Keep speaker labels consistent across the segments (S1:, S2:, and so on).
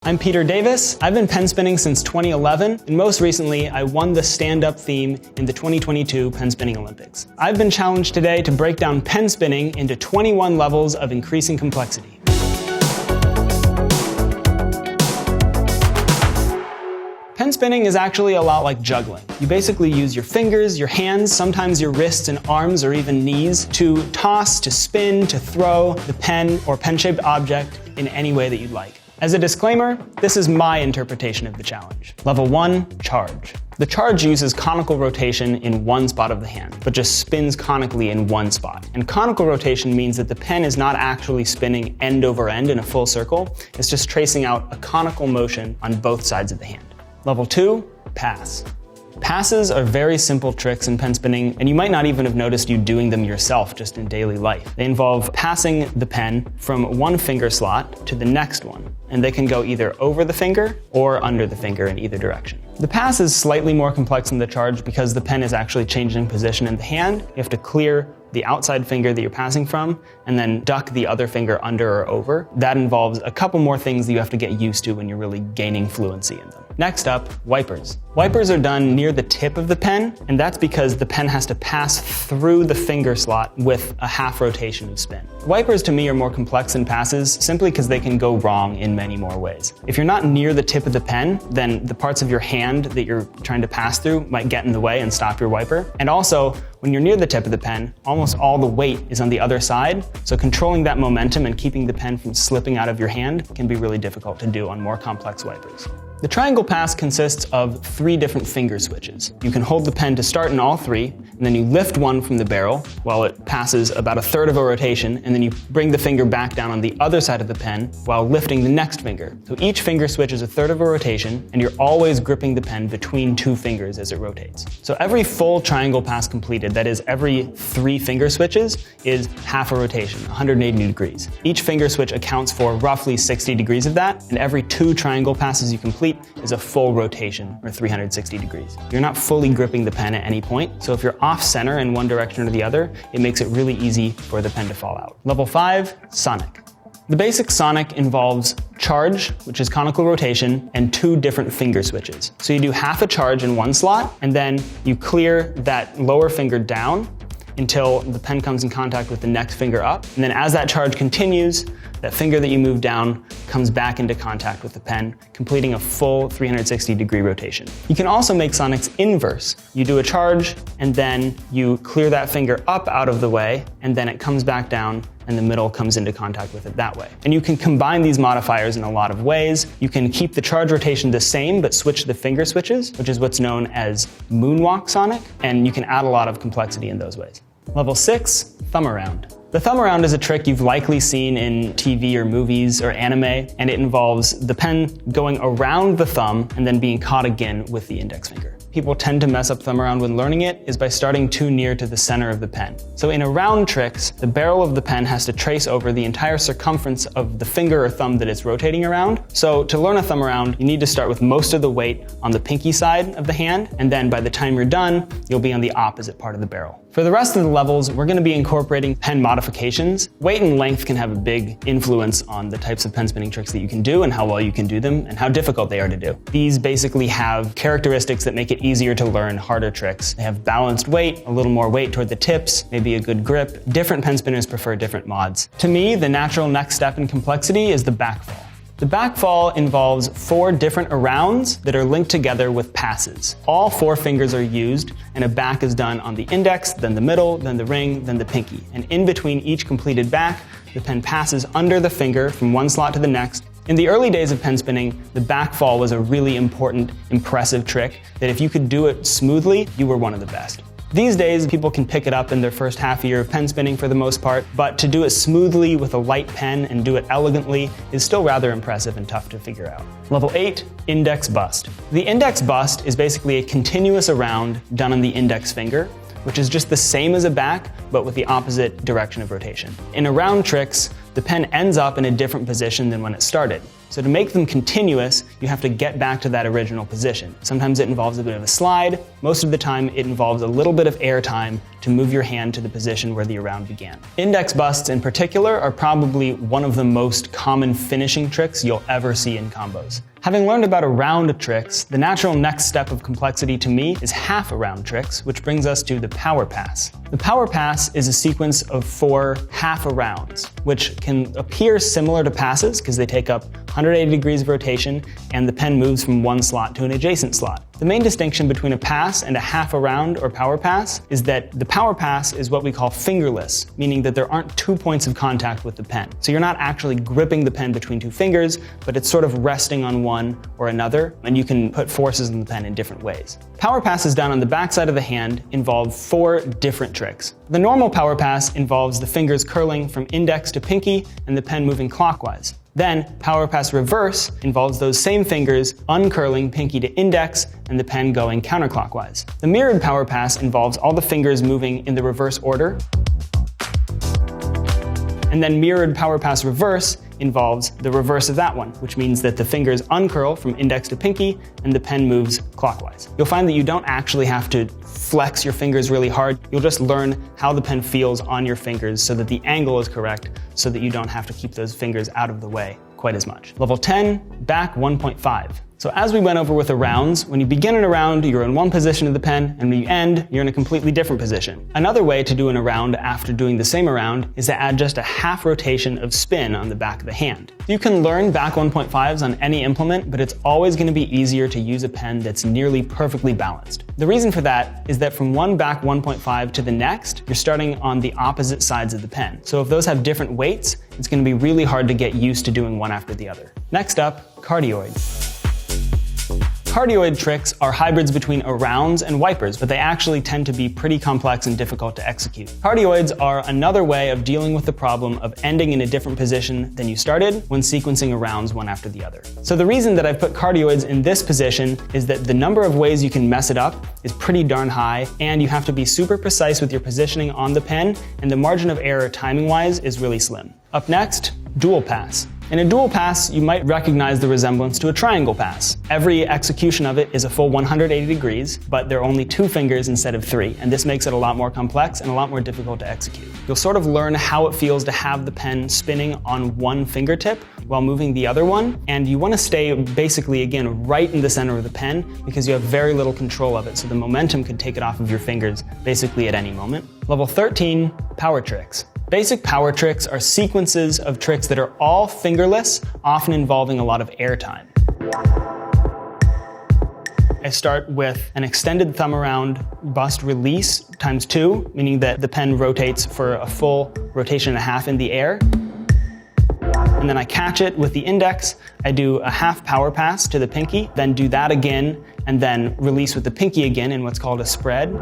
S1: I'm Peter Davis. I've been pen spinning since 2011, and most recently, I won the stand-up theme in the 2022 Pen Spinning Olympics. I've been challenged today to break down pen spinning into 21 levels of increasing complexity. Pen spinning is actually a lot like juggling. You basically use your fingers, your hands, sometimes your wrists and arms or even knees to toss, to spin, to throw the pen or pen-shaped object in any way that you'd like. As a disclaimer, this is my interpretation of the challenge. Level 1, charge. The charge uses conical rotation in one spot of the hand, but just spins conically in one spot. And conical rotation means that the pen is not actually spinning end over end in a full circle, it's just tracing out a conical motion on both sides of the hand. Level 2, pass. Passes are very simple tricks in pen spinning, and you might not even have noticed you doing them yourself just in daily life. They involve passing the pen from one finger slot to the next one, and they can go either over the finger or under the finger in either direction. The pass is slightly more complex than the charge because the pen is actually changing position in the hand. You have to clear the outside finger that you're passing from, and then duck the other finger under or over. That involves a couple more things that you have to get used to when you're really gaining fluency in them. Next up, wipers. Wipers are done near the tip of the pen, and that's because the pen has to pass through the finger slot with a half rotation of spin. Wipers to me are more complex than passes simply because they can go wrong in many more ways. If you're not near the tip of the pen, then the parts of your hand that you're trying to pass through might get in the way and stop your wiper. And also, when you're near the tip of the pen, almost all the weight is on the other side, so controlling that momentum and keeping the pen from slipping out of your hand can be really difficult to do on more complex wipers. The triangle pass consists of 3 different finger switches. You can hold the pen to start in all 3, and then you lift one from the barrel while it passes about a third of a rotation, and then you bring the finger back down on the other side of the pen while lifting the next finger. So each finger switch is a third of a rotation, and you're always gripping the pen between 2 fingers as it rotates. So every full triangle pass completed, that is every 3 finger switches, is half a rotation, 180 degrees. Each finger switch accounts for roughly 60 degrees of that, and every 2 triangle passes you complete is a full rotation, or 360 degrees. You're not fully gripping the pen at any point, so if you're off center in one direction or the other, it makes it really easy for the pen to fall out. Level 5, sonic. The basic sonic involves charge, which is conical rotation, and 2 different finger switches. So you do half a charge in one slot, and then you clear that lower finger down until the pen comes in contact with the next finger up. And then as that charge continues, that finger that you move down comes back into contact with the pen, completing a full 360 degree rotation. You can also make sonics inverse. You do a charge, and then you clear that finger up out of the way, and then it comes back down, and the middle comes into contact with it that way. And you can combine these modifiers in a lot of ways. You can keep the charge rotation the same, but switch the finger switches, which is what's known as moonwalk sonic, and you can add a lot of complexity in those ways. Level 6, thumb around. The thumb around is a trick you've likely seen in TV or movies or anime, and it involves the pen going around the thumb and then being caught again with the index finger. People tend to mess up thumb around when learning it is by starting too near to the center of the pen. So in around tricks, the barrel of the pen has to trace over the entire circumference of the finger or thumb that it's rotating around. So to learn a thumb around, you need to start with most of the weight on the pinky side of the hand, and then by the time you're done, you'll be on the opposite part of the barrel. For the rest of the levels, we're going to be incorporating pen modifications. Weight and length can have a big influence on the types of pen spinning tricks that you can do and how well you can do them and how difficult they are to do. These basically have characteristics that make it easier to learn harder tricks. They have balanced weight, a little more weight toward the tips, maybe a good grip. Different pen spinners prefer different mods. To me, the natural next step in complexity is the backfall. The backfall involves 4 different arounds that are linked together with passes. All 4 fingers are used, and a back is done on the index, then the middle, then the ring, then the pinky. And in between each completed back, the pen passes under the finger from one slot to the next. In the early days of pen spinning, the backfall was a really important, impressive trick that if you could do it smoothly, you were one of the best. These days, people can pick it up in their first half year of pen spinning for the most part, but to do it smoothly with a light pen and do it elegantly is still rather impressive and tough to figure out. Level 8, index bust. The index bust is basically a continuous around done on the index finger, which is just the same as a back, but with the opposite direction of rotation. In around tricks, the pen ends up in a different position than when it started. So to make them continuous, you have to get back to that original position. Sometimes it involves a bit of a slide. Most of the time, it involves a little bit of air time to move your hand to the position where the round began. Index busts in particular are probably one of the most common finishing tricks you'll ever see in combos. Having learned about around tricks, the natural next step of complexity to me is half around tricks, which brings us to the power pass. The power pass is a sequence of 4 half arounds, which can appear similar to passes because they take up 180 degrees of rotation and the pen moves from one slot to an adjacent slot. The main distinction between a pass and a half around or power pass is that the power pass is what we call fingerless, meaning that there aren't 2 points of contact with the pen. So you're not actually gripping the pen between 2 fingers, but it's sort of resting on one or another, and you can put forces in the pen in different ways. Power passes down on the back side of the hand involve 4 different tricks. The normal power pass involves the fingers curling from index to pinky and the pen moving clockwise. Then, power pass reverse involves those same fingers uncurling pinky to index and the pen going counterclockwise. The mirrored power pass involves all the fingers moving in the reverse order. And then mirrored power pass reverse involves the reverse of that one, which means that the fingers uncurl from index to pinky and the pen moves clockwise. You'll find that you don't actually have to flex your fingers really hard. You'll just learn how the pen feels on your fingers so that the angle is correct, so that you don't have to keep those fingers out of the way quite as much. Level 10, back 1.5. So as we went over with the rounds, when you begin an round, you're in one position of the pen, and when you end, you're in a completely different position. Another way to do an round after doing the same round is to add just a half rotation of spin on the back of the hand. You can learn back 1.5s on any implement, but it's always going to be easier to use a pen that's nearly perfectly balanced. The reason for that is that from one back 1.5 to the next, you're starting on the opposite sides of the pen. So if those have different weights, it's going to be really hard to get used to doing one after the other. Next up, cardioid. Cardioid tricks are hybrids between arounds and wipers, but they actually tend to be pretty complex and difficult to execute. Cardioids are another way of dealing with the problem of ending in a different position than you started when sequencing arounds one after the other. So the reason that I've put cardioids in this position is that the number of ways you can mess it up is pretty darn high, and you have to be super precise with your positioning on the pen, and the margin of error timing-wise is really slim. Up next, dual pass. In a dual pass, you might recognize the resemblance to a triangle pass. Every execution of it is a full 180 degrees, but there are only 2 fingers instead of 3, and this makes it a lot more complex and a lot more difficult to execute. You'll sort of learn how it feels to have the pen spinning on one fingertip while moving the other one, and you want to stay basically, again, right in the center of the pen because you have very little control of it, so the momentum could take it off of your fingers basically at any moment. Level 13, power tricks. Basic power tricks are sequences of tricks that are all fingerless, often involving a lot of air time. I start with an extended thumb around bust release times 2, meaning that the pen rotates for a full rotation and a half in the air. And then I catch it with the index. I do a half power pass to the pinky, then do that again, and then release with the pinky again in what's called a spread.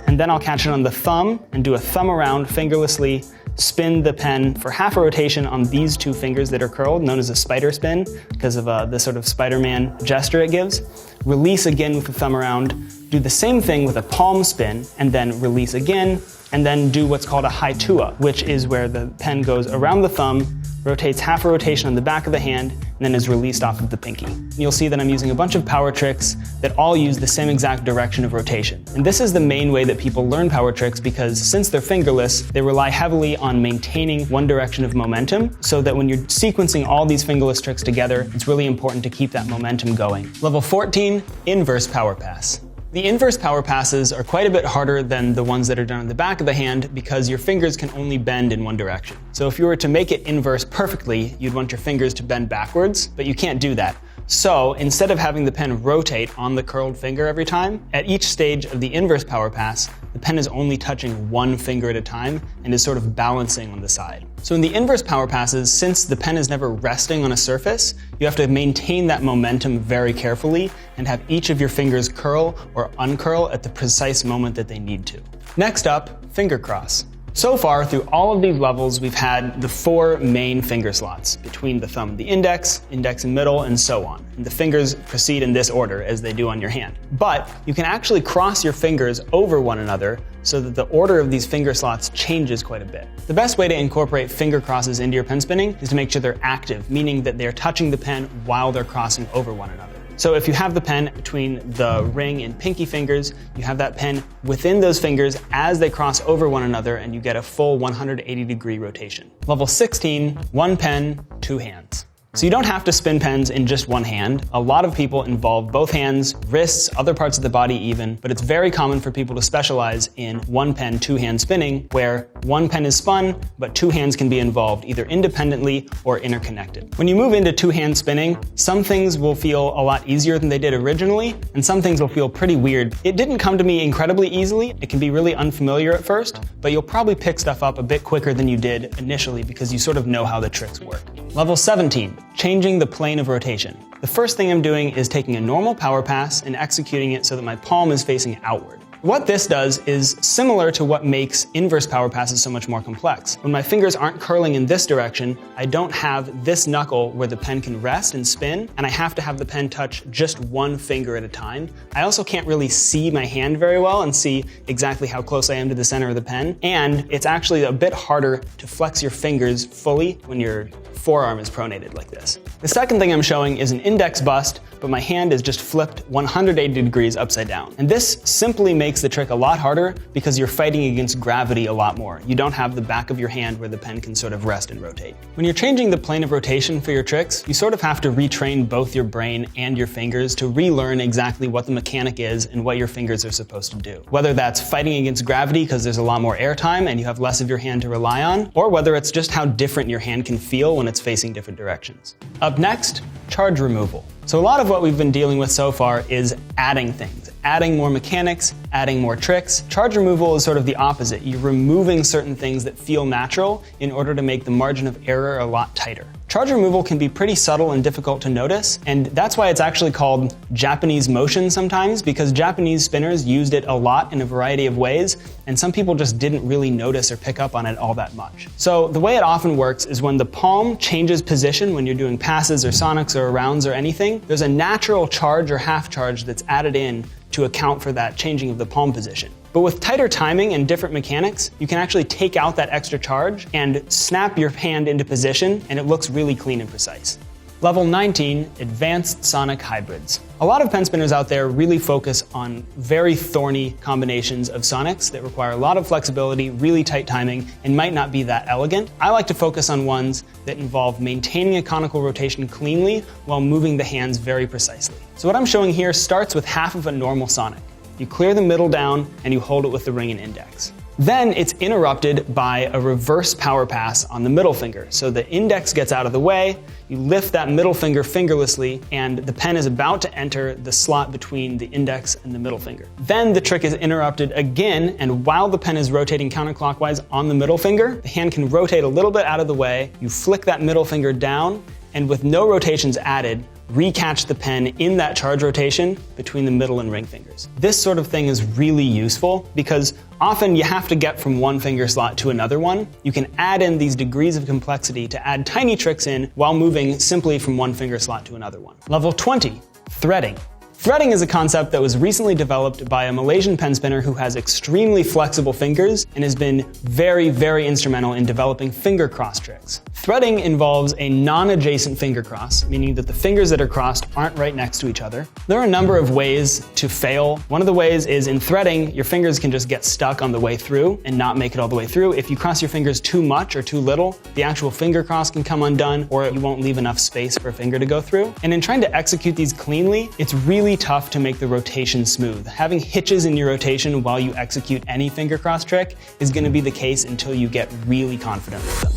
S1: And then I'll catch it on the thumb and do a thumb around fingerlessly, spin the pen for half a rotation on these 2 fingers that are curled, known as a spider spin, because of the sort of Spider-Man gesture it gives. Release again with the thumb around, do the same thing with a palm spin, and then release again, and then do what's called a haitua, which is where the pen goes around the thumb, rotates half a rotation on the back of the hand, and then is released off of the pinky. You'll see that I'm using a bunch of power tricks that all use the same exact direction of rotation. And this is the main way that people learn power tricks because since they're fingerless, they rely heavily on maintaining one direction of momentum so that when you're sequencing all these fingerless tricks together, it's really important to keep that momentum going. Level 14, inverse power pass. The inverse power passes are quite a bit harder than the ones that are done on the back of the hand because your fingers can only bend in one direction. So if you were to make it inverse perfectly, you'd want your fingers to bend backwards, but you can't do that. So instead of having the pen rotate on the curled finger every time, at each stage of the inverse power pass, the pen is only touching one finger at a time and is sort of balancing on the side. So in the inverse power passes, since the pen is never resting on a surface, you have to maintain that momentum very carefully and have each of your fingers curl or uncurl at the precise moment that they need to. Next up, finger cross. So far, through all of these levels, we've had the 4 main finger slots between the thumb and the index and middle, and so on. And the fingers proceed in this order as they do on your hand. But you can actually cross your fingers over one another so that the order of these finger slots changes quite a bit. The best way to incorporate finger crosses into your pen spinning is to make sure they're active, meaning that they're touching the pen while they're crossing over one another. So if you have the pen between the ring and pinky fingers, you have that pen within those fingers as they cross over one another, and you get a full 180-degree rotation. Level 16, 1 pen, 2 hands. So you don't have to spin pens in just one hand. A lot of people involve both hands, wrists, other parts of the body even, but it's very common for people to specialize in 1 pen, 2 hand spinning, where 1 pen is spun, but 2 hands can be involved either independently or interconnected. When you move into 2 hand spinning, some things will feel a lot easier than they did originally, and some things will feel pretty weird. It didn't come to me incredibly easily. It can be really unfamiliar at first, but you'll probably pick stuff up a bit quicker than you did initially because you sort of know how the tricks work. Level 17. Changing the plane of rotation. The first thing I'm doing is taking a normal power pass and executing it so that my palm is facing outward. What this does is similar to what makes inverse power passes so much more complex. When my fingers aren't curling in this direction, I don't have this knuckle where the pen can rest and spin, and I have to have the pen touch just 1 finger at a time. I also can't really see my hand very well and see exactly how close I am to the center of the pen, and it's actually a bit harder to flex your fingers fully when your forearm is pronated like this. The second thing I'm showing is an index bust, but my hand is just flipped 180 degrees upside down. And this simply makes the trick a lot harder because you're fighting against gravity a lot more. You don't have the back of your hand where the pen can sort of rest and rotate. When you're changing the plane of rotation for your tricks, you sort of have to retrain both your brain and your fingers to relearn exactly what the mechanic is and what your fingers are supposed to do. Whether that's fighting against gravity because there's a lot more air time and you have less of your hand to rely on, or whether it's just how different your hand can feel when it's facing different directions. Up next, charge removal. So a lot of what we've been dealing with so far is adding things, adding more mechanics, adding more tricks. Charge removal is sort of the opposite. You're removing certain things that feel natural in order to make the margin of error a lot tighter. Charge removal can be pretty subtle and difficult to notice, and that's why it's actually called Japanese motion sometimes, because Japanese spinners used it a lot in a variety of ways, and some people just didn't really notice or pick up on it all that much. So the way it often works is when the palm changes position when you're doing passes or sonics or rounds or anything, there's a natural charge or half charge that's added in to account for that changing of the palm position. But with tighter timing and different mechanics, you can actually take out that extra charge and snap your hand into position, and it looks really clean and precise. Level 19, Advanced Sonic Hybrids. A lot of pen spinners out there really focus on very thorny combinations of sonics that require a lot of flexibility, really tight timing, and might not be that elegant. I like to focus on ones that involve maintaining a conical rotation cleanly while moving the hands very precisely. So what I'm showing here starts with half of a normal sonic. You clear the middle down and you hold it with the ring and index. Then it's interrupted by a reverse power pass on the middle finger. So the index gets out of the way, you lift that middle finger fingerlessly, and the pen is about to enter the slot between the index and the middle finger. Then the trick is interrupted again, and while the pen is rotating counterclockwise on the middle finger, the hand can rotate a little bit out of the way, you flick that middle finger down, and with no rotations added, recatch the pen in that charge rotation between the middle and ring fingers. This sort of thing is really useful because often you have to get from one finger slot to another one. You can add in these degrees of complexity to add tiny tricks in while moving simply from one finger slot to another one. Level 20, threading. Threading is a concept that was recently developed by a Malaysian pen spinner who has extremely flexible fingers and has been very, very instrumental in developing finger cross tricks. Threading involves a non-adjacent finger cross, meaning that the fingers that are crossed aren't right next to each other. There are a number of ways to fail. One of the ways is in threading, your fingers can just get stuck on the way through and not make it all the way through. If you cross your fingers too much or too little, the actual finger cross can come undone, or you won't leave enough space for a finger to go through. And in trying to execute these cleanly, it's really tough to make the rotation smooth. Having hitches in your rotation while you execute any finger cross trick is going to be the case until you get really confident with them.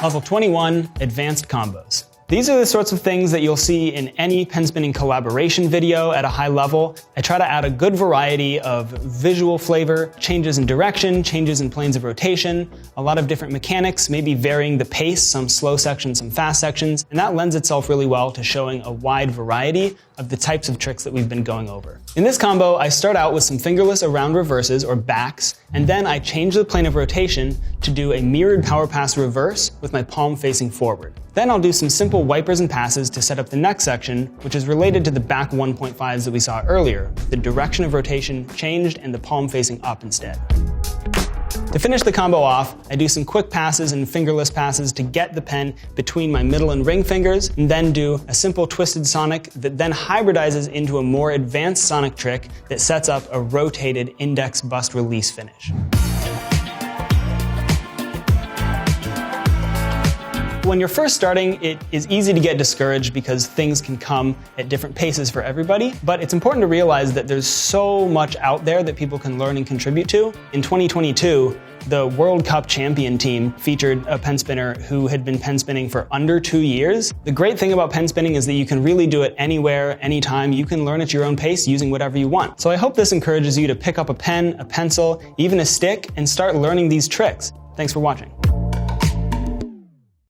S1: Level 21, Advanced Combos. These are the sorts of things that you'll see in any pen spinning collaboration video at a high level. I try to add a good variety of visual flavor, changes in direction, changes in planes of rotation, a lot of different mechanics, maybe varying the pace, some slow sections, some fast sections, and that lends itself really well to showing a wide variety of the types of tricks that we've been going over. In this combo, I start out with some fingerless around reverses or backs, and then I change the plane of rotation to do a mirrored power pass reverse with my palm facing forward. Then I'll do some simple wipers and passes to set up the next section, which is related to the back 1.5s that we saw earlier, with the direction of rotation changed and the palm facing up instead. To finish the combo off, I do some quick passes and fingerless passes to get the pen between my middle and ring fingers, and then do a simple twisted sonic that then hybridizes into a more advanced sonic trick that sets up a rotated index bust release finish. When you're first starting, it is easy to get discouraged because things can come at different paces for everybody, but it's important to realize that there's so much out there that people can learn and contribute to. In 2022, the World Cup champion team featured a pen spinner who had been pen spinning for under 2 years. The great thing about pen spinning is that you can really do it anywhere, anytime. You can learn at your own pace using whatever you want. So I hope this encourages you to pick up a pen, a pencil, even a stick, and start learning these tricks. Thanks for watching.